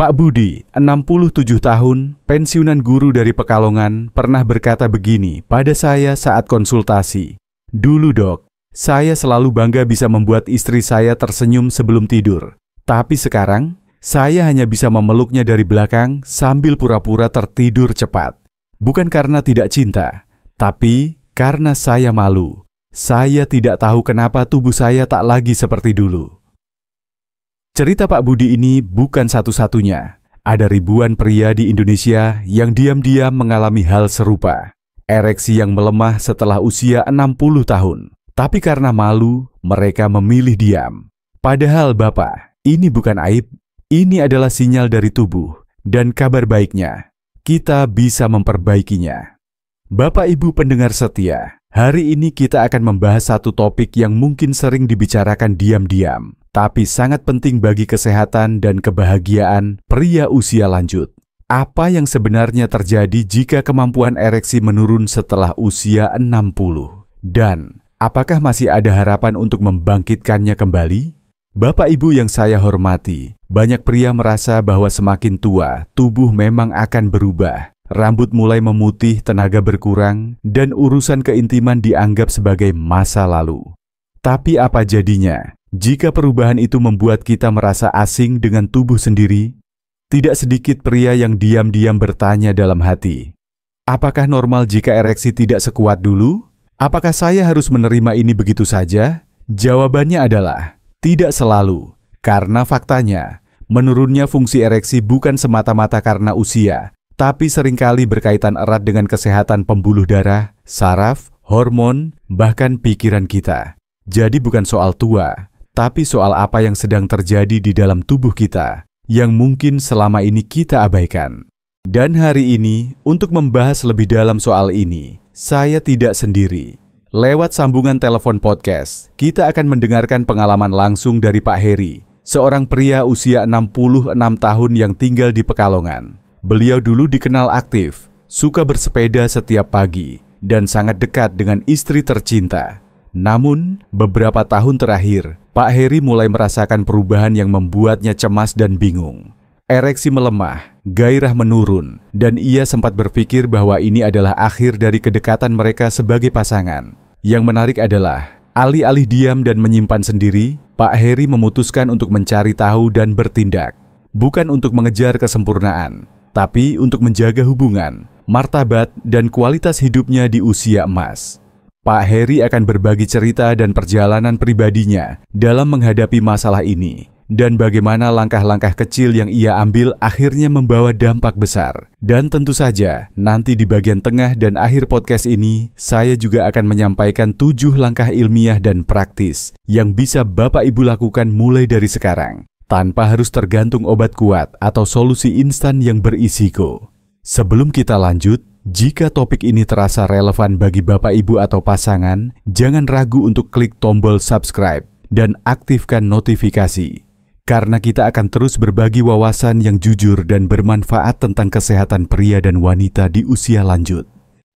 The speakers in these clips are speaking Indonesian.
Pak Budi, 67 tahun, pensiunan guru dari Pekalongan, pernah berkata begini pada saya saat konsultasi. Dulu dok, saya selalu bangga bisa membuat istri saya tersenyum sebelum tidur. Tapi sekarang, saya hanya bisa memeluknya dari belakang sambil pura-pura tertidur cepat. Bukan karena tidak cinta, tapi karena saya malu. Saya tidak tahu kenapa tubuh saya tak lagi seperti dulu. Cerita Pak Budi ini bukan satu-satunya. Ada ribuan pria di Indonesia yang diam-diam mengalami hal serupa. Ereksi yang melemah setelah usia 60 tahun. Tapi karena malu, mereka memilih diam. Padahal Bapak, ini bukan aib. Ini adalah sinyal dari tubuh. Dan kabar baiknya, kita bisa memperbaikinya. Bapak Ibu pendengar setia, hari ini kita akan membahas satu topik yang mungkin sering dibicarakan diam-diam, tapi sangat penting bagi kesehatan dan kebahagiaan pria usia lanjut. Apa yang sebenarnya terjadi jika kemampuan ereksi menurun setelah usia 60? Dan apakah masih ada harapan untuk membangkitkannya kembali? Bapak Ibu yang saya hormati, banyak pria merasa bahwa semakin tua, tubuh memang akan berubah. Rambut mulai memutih, tenaga berkurang, dan urusan keintiman dianggap sebagai masa lalu. Tapi apa jadinya jika perubahan itu membuat kita merasa asing dengan tubuh sendiri? Tidak sedikit pria yang diam-diam bertanya dalam hati, apakah normal jika ereksi tidak sekuat dulu? Apakah saya harus menerima ini begitu saja? Jawabannya adalah tidak selalu, karena faktanya menurunnya fungsi ereksi bukan semata-mata karena usia, tapi seringkali berkaitan erat dengan kesehatan pembuluh darah, saraf, hormon, bahkan pikiran kita. Jadi bukan soal tua, tapi soal apa yang sedang terjadi di dalam tubuh kita, yang mungkin selama ini kita abaikan. Dan hari ini, untuk membahas lebih dalam soal ini, saya tidak sendiri. Lewat sambungan telepon podcast, kita akan mendengarkan pengalaman langsung dari Pak Heri, seorang pria usia 66 tahun yang tinggal di Pekalongan. Beliau dulu dikenal aktif, suka bersepeda setiap pagi, dan sangat dekat dengan istri tercinta. Namun, beberapa tahun terakhir, Pak Heri mulai merasakan perubahan yang membuatnya cemas dan bingung. Ereksi melemah, gairah menurun, dan ia sempat berpikir bahwa ini adalah akhir dari kedekatan mereka sebagai pasangan. Yang menarik adalah, alih-alih diam dan menyimpan sendiri, Pak Heri memutuskan untuk mencari tahu dan bertindak. Bukan untuk mengejar kesempurnaan, tapi untuk menjaga hubungan, martabat, dan kualitas hidupnya di usia emas. Pak Heri akan berbagi cerita dan perjalanan pribadinya dalam menghadapi masalah ini, dan bagaimana langkah-langkah kecil yang ia ambil akhirnya membawa dampak besar. Dan tentu saja, nanti di bagian tengah dan akhir podcast ini, saya juga akan menyampaikan 7 langkah ilmiah dan praktis yang bisa Bapak Ibu lakukan mulai dari sekarang, tanpa harus tergantung obat kuat atau solusi instan yang berisiko. Sebelum kita lanjut, jika topik ini terasa relevan bagi Bapak Ibu atau pasangan, jangan ragu untuk klik tombol subscribe dan aktifkan notifikasi. Karena kita akan terus berbagi wawasan yang jujur dan bermanfaat tentang kesehatan pria dan wanita di usia lanjut.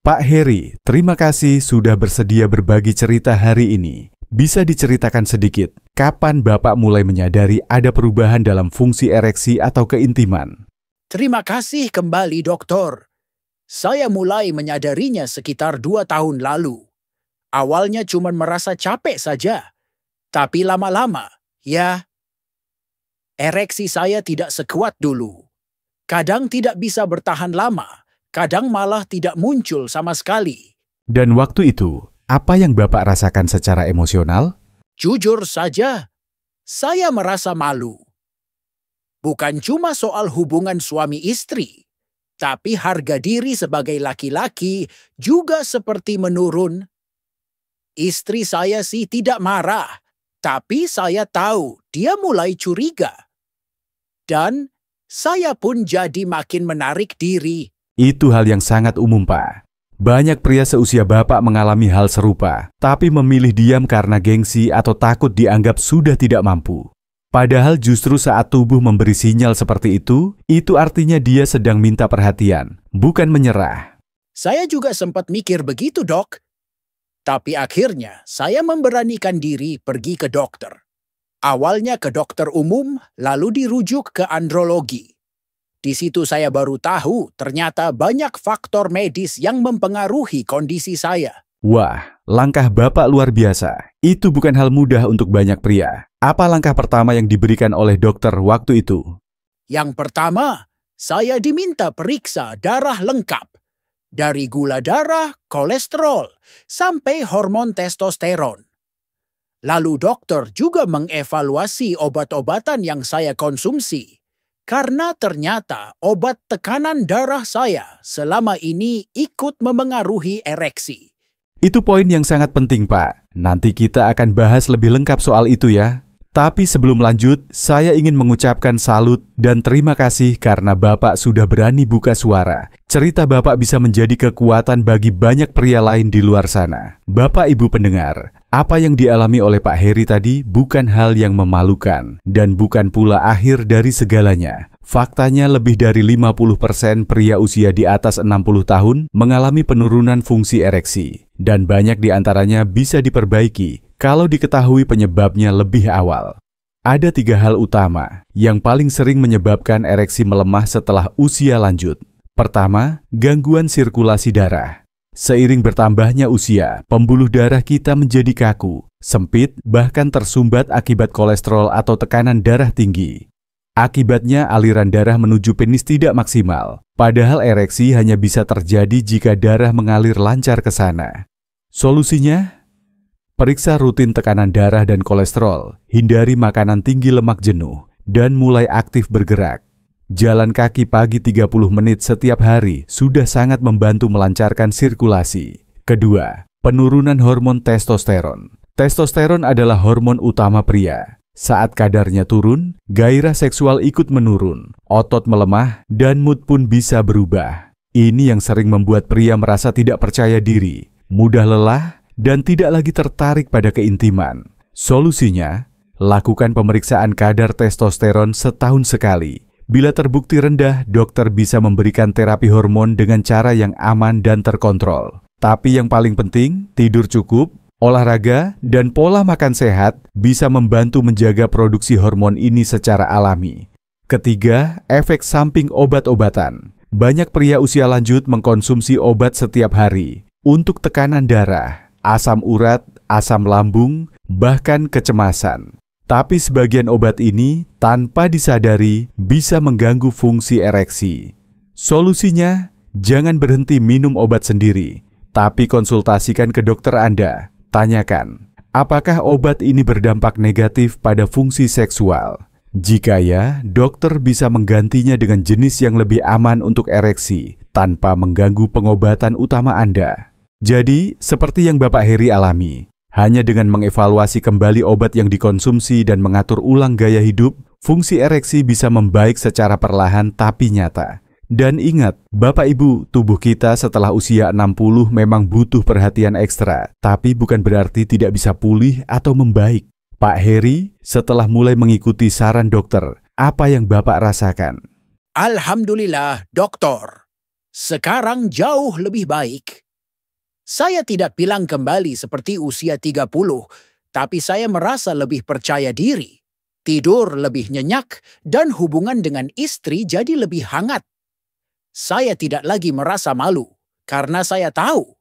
Pak Heri, terima kasih sudah bersedia berbagi cerita hari ini. Bisa diceritakan sedikit, kapan Bapak mulai menyadari ada perubahan dalam fungsi ereksi atau keintiman? Terima kasih kembali, dokter. Saya mulai menyadarinya sekitar 2 tahun lalu. Awalnya cuma merasa capek saja. Tapi lama-lama, ereksi saya tidak sekuat dulu. Kadang tidak bisa bertahan lama, kadang malah tidak muncul sama sekali. Dan waktu itu, apa yang Bapak rasakan secara emosional? Jujur saja, saya merasa malu. Bukan cuma soal hubungan suami istri, tapi harga diri sebagai laki-laki juga seperti menurun. Istri saya sih tidak marah, tapi saya tahu dia mulai curiga. Dan saya pun jadi makin menarik diri. Itu hal yang sangat umum, Pak. Banyak pria seusia Bapak mengalami hal serupa, tapi memilih diam karena gengsi atau takut dianggap sudah tidak mampu. Padahal justru saat tubuh memberi sinyal seperti itu artinya dia sedang minta perhatian, bukan menyerah. Saya juga sempat mikir begitu, Dok. Tapi akhirnya saya memberanikan diri pergi ke dokter. Awalnya ke dokter umum, lalu dirujuk ke andrologi. Di situ saya baru tahu ternyata banyak faktor medis yang mempengaruhi kondisi saya. Wah, langkah Bapak luar biasa. Itu bukan hal mudah untuk banyak pria. Apa langkah pertama yang diberikan oleh dokter waktu itu? Yang pertama, saya diminta periksa darah lengkap. Dari gula darah, kolesterol, sampai hormon testosteron. Lalu dokter juga mengevaluasi obat-obatan yang saya konsumsi. Karena ternyata obat tekanan darah saya selama ini ikut memengaruhi ereksi. Itu poin yang sangat penting, Pak. Nanti kita akan bahas lebih lengkap soal itu ya. Tapi sebelum lanjut, saya ingin mengucapkan salut dan terima kasih karena Bapak sudah berani buka suara. Cerita Bapak bisa menjadi kekuatan bagi banyak pria lain di luar sana. Bapak Ibu pendengar, apa yang dialami oleh Pak Heri tadi bukan hal yang memalukan dan bukan pula akhir dari segalanya. Faktanya lebih dari 50% pria usia di atas 60 tahun mengalami penurunan fungsi ereksi. Dan banyak di antaranya bisa diperbaiki kalau diketahui penyebabnya lebih awal. Ada 3 hal utama yang paling sering menyebabkan ereksi melemah setelah usia lanjut. Pertama, gangguan sirkulasi darah. Seiring bertambahnya usia, pembuluh darah kita menjadi kaku, sempit, bahkan tersumbat akibat kolesterol atau tekanan darah tinggi. Akibatnya aliran darah menuju penis tidak maksimal, padahal ereksi hanya bisa terjadi jika darah mengalir lancar ke sana. Solusinya? Periksa rutin tekanan darah dan kolesterol, hindari makanan tinggi lemak jenuh, dan mulai aktif bergerak. Jalan kaki pagi 30 menit setiap hari sudah sangat membantu melancarkan sirkulasi. Kedua, penurunan hormon testosteron. Testosteron adalah hormon utama pria. Saat kadarnya turun, gairah seksual ikut menurun, otot melemah, dan mood pun bisa berubah. Ini yang sering membuat pria merasa tidak percaya diri, mudah lelah, dan tidak lagi tertarik pada keintiman. Solusinya, lakukan pemeriksaan kadar testosteron setahun sekali. Bila terbukti rendah, dokter bisa memberikan terapi hormon dengan cara yang aman dan terkontrol. Tapi yang paling penting, tidur cukup, olahraga, dan pola makan sehat bisa membantu menjaga produksi hormon ini secara alami. Ketiga, efek samping obat-obatan. Banyak pria usia lanjut mengkonsumsi obat setiap hari untuk tekanan darah, asam urat, asam lambung, bahkan kecemasan. Tapi sebagian obat ini tanpa disadari bisa mengganggu fungsi ereksi. Solusinya, jangan berhenti minum obat sendiri, tapi konsultasikan ke dokter Anda. Tanyakan, apakah obat ini berdampak negatif pada fungsi seksual? Jika ya, dokter bisa menggantinya dengan jenis yang lebih aman untuk ereksi tanpa mengganggu pengobatan utama Anda. Jadi, seperti yang Bapak Heri alami, hanya dengan mengevaluasi kembali obat yang dikonsumsi dan mengatur ulang gaya hidup, fungsi ereksi bisa membaik secara perlahan tapi nyata. Dan ingat, Bapak Ibu, tubuh kita setelah usia 60 memang butuh perhatian ekstra, tapi bukan berarti tidak bisa pulih atau membaik. Pak Heri, setelah mulai mengikuti saran dokter, apa yang Bapak rasakan? Alhamdulillah, dokter. Sekarang jauh lebih baik. Saya tidak bilang kembali seperti usia 30, tapi saya merasa lebih percaya diri. Tidur lebih nyenyak, dan hubungan dengan istri jadi lebih hangat. Saya tidak lagi merasa malu, karena saya tahu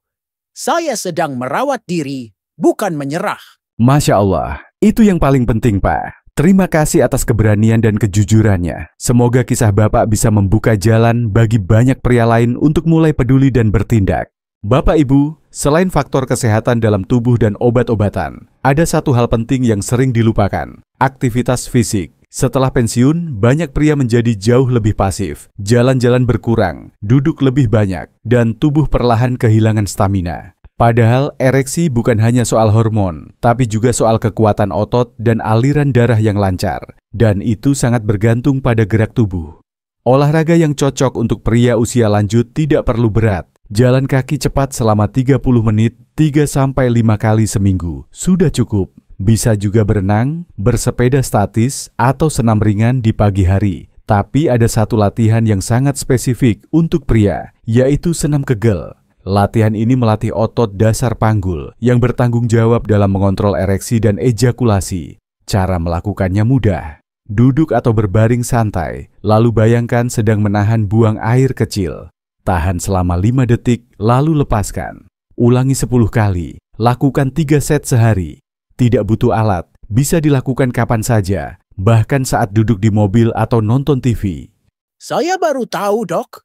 saya sedang merawat diri, bukan menyerah. Masya Allah, itu yang paling penting, Pak. Terima kasih atas keberanian dan kejujurannya. Semoga kisah Bapak bisa membuka jalan bagi banyak pria lain untuk mulai peduli dan bertindak. Bapak Ibu, selain faktor kesehatan dalam tubuh dan obat-obatan, ada satu hal penting yang sering dilupakan, aktivitas fisik. Setelah pensiun, banyak pria menjadi jauh lebih pasif, jalan-jalan berkurang, duduk lebih banyak, dan tubuh perlahan kehilangan stamina. Padahal ereksi bukan hanya soal hormon, tapi juga soal kekuatan otot dan aliran darah yang lancar. Dan itu sangat bergantung pada gerak tubuh. Olahraga yang cocok untuk pria usia lanjut tidak perlu berat. Jalan kaki cepat selama 30 menit, 3-5 kali seminggu, sudah cukup. Bisa juga berenang, bersepeda statis, atau senam ringan di pagi hari. Tapi ada satu latihan yang sangat spesifik untuk pria, yaitu senam kegel. Latihan ini melatih otot dasar panggul yang bertanggung jawab dalam mengontrol ereksi dan ejakulasi. Cara melakukannya mudah. Duduk atau berbaring santai, lalu bayangkan sedang menahan buang air kecil. Tahan selama 5 detik, lalu lepaskan. Ulangi 10 kali, lakukan 3 set sehari. Tidak butuh alat, bisa dilakukan kapan saja, bahkan saat duduk di mobil atau nonton TV. Saya baru tahu, Dok.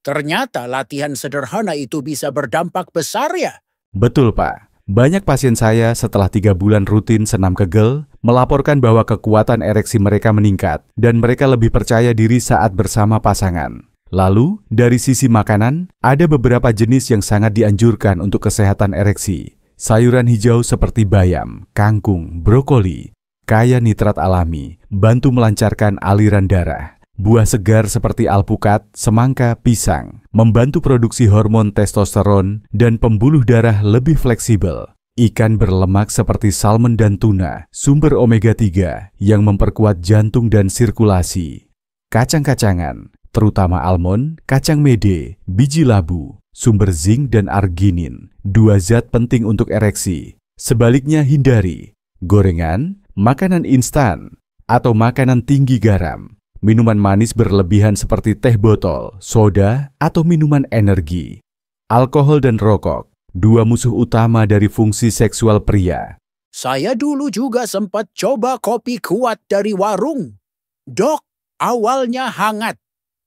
Ternyata latihan sederhana itu bisa berdampak besar ya? Betul, Pak. Banyak pasien saya setelah 3 bulan rutin senam kegel, melaporkan bahwa kekuatan ereksi mereka meningkat dan mereka lebih percaya diri saat bersama pasangan. Lalu, dari sisi makanan, ada beberapa jenis yang sangat dianjurkan untuk kesehatan ereksi. Sayuran hijau seperti bayam, kangkung, brokoli, kaya nitrat alami, bantu melancarkan aliran darah. Buah segar seperti alpukat, semangka, pisang, membantu produksi hormon testosteron dan pembuluh darah lebih fleksibel. Ikan berlemak seperti salmon dan tuna, sumber omega-3 yang memperkuat jantung dan sirkulasi. Kacang-kacangan, terutama almond, kacang mede, biji labu, sumber zinc dan arginin, 2 zat penting untuk ereksi. Sebaliknya hindari gorengan, makanan instan, atau makanan tinggi garam. Minuman manis berlebihan seperti teh botol, soda, atau minuman energi. Alkohol dan rokok, 2 musuh utama dari fungsi seksual pria. Saya dulu juga sempat coba kopi kuat dari warung. Dok, awalnya hangat,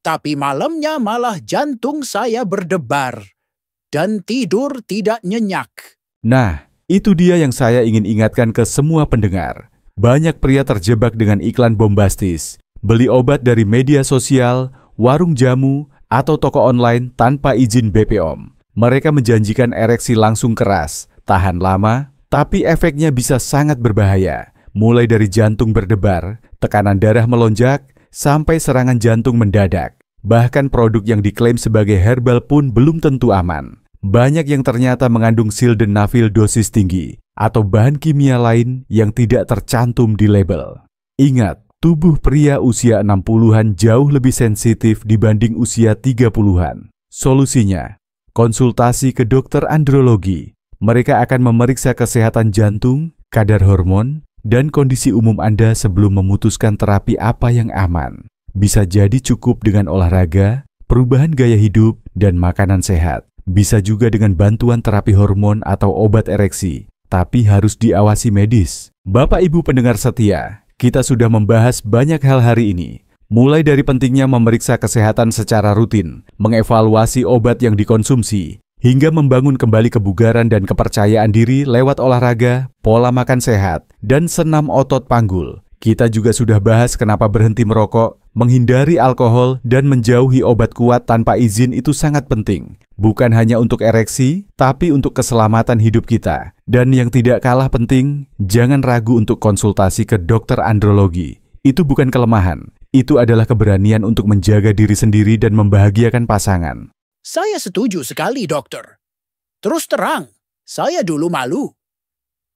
tapi malamnya malah jantung saya berdebar dan tidur tidak nyenyak. Nah, itu dia yang saya ingin ingatkan ke semua pendengar. Banyak pria terjebak dengan iklan bombastis. Beli obat dari media sosial, warung jamu, atau toko online tanpa izin BPOM. Mereka menjanjikan ereksi langsung keras, tahan lama, tapi efeknya bisa sangat berbahaya. Mulai dari jantung berdebar, tekanan darah melonjak, sampai serangan jantung mendadak. Bahkan produk yang diklaim sebagai herbal pun belum tentu aman. Banyak yang ternyata mengandung sildenafil dosis tinggi, atau bahan kimia lain yang tidak tercantum di label. Ingat, tubuh pria usia 60-an jauh lebih sensitif dibanding usia 30-an. Solusinya, konsultasi ke dokter andrologi. Mereka akan memeriksa kesehatan jantung, kadar hormon, dan kondisi umum Anda sebelum memutuskan terapi apa yang aman. Bisa jadi cukup dengan olahraga, perubahan gaya hidup, dan makanan sehat. Bisa juga dengan bantuan terapi hormon atau obat ereksi, tapi harus diawasi medis. Bapak Ibu pendengar setia, kita sudah membahas banyak hal hari ini, mulai dari pentingnya memeriksa kesehatan secara rutin, mengevaluasi obat yang dikonsumsi, hingga membangun kembali kebugaran dan kepercayaan diri lewat olahraga, pola makan sehat, dan senam otot panggul. Kita juga sudah bahas kenapa berhenti merokok, menghindari alkohol, dan menjauhi obat kuat tanpa izin itu sangat penting. Bukan hanya untuk ereksi, tapi untuk keselamatan hidup kita. Dan yang tidak kalah penting, jangan ragu untuk konsultasi ke dokter andrologi. Itu bukan kelemahan, itu adalah keberanian untuk menjaga diri sendiri dan membahagiakan pasangan. Saya setuju sekali, dokter. Terus terang, saya dulu malu.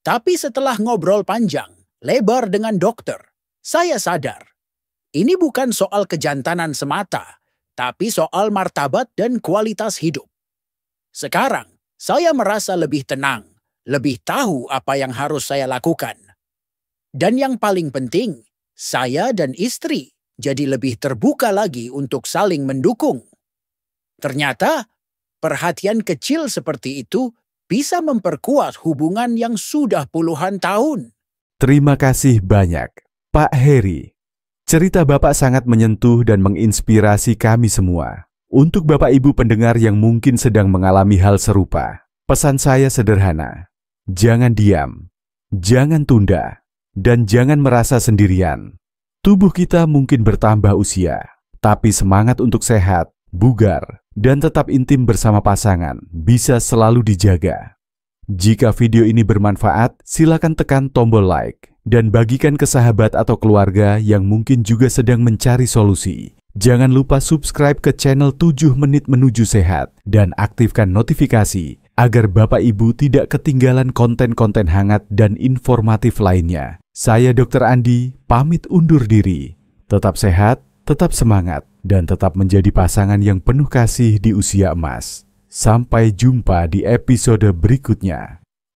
Tapi setelah ngobrol panjang, lebar dengan dokter, saya sadar. Ini bukan soal kejantanan semata, tapi soal martabat dan kualitas hidup. Sekarang, saya merasa lebih tenang, lebih tahu apa yang harus saya lakukan. Dan yang paling penting, saya dan istri jadi lebih terbuka lagi untuk saling mendukung. Ternyata, perhatian kecil seperti itu bisa memperkuat hubungan yang sudah puluhan tahun. Terima kasih banyak, Pak Heri. Cerita Bapak sangat menyentuh dan menginspirasi kami semua. Untuk Bapak Ibu pendengar yang mungkin sedang mengalami hal serupa, pesan saya sederhana. Jangan diam, jangan tunda, dan jangan merasa sendirian. Tubuh kita mungkin bertambah usia, tapi semangat untuk sehat, bugar, dan tetap intim bersama pasangan bisa selalu dijaga. Jika video ini bermanfaat, silakan tekan tombol like dan bagikan ke sahabat atau keluarga yang mungkin juga sedang mencari solusi. Jangan lupa subscribe ke channel 7 Menit Menuju Sehat dan aktifkan notifikasi agar Bapak Ibu tidak ketinggalan konten-konten hangat dan informatif lainnya. Saya Dr. Andi, pamit undur diri. Tetap sehat, tetap semangat, dan tetap menjadi pasangan yang penuh kasih di usia emas. Sampai jumpa di episode berikutnya.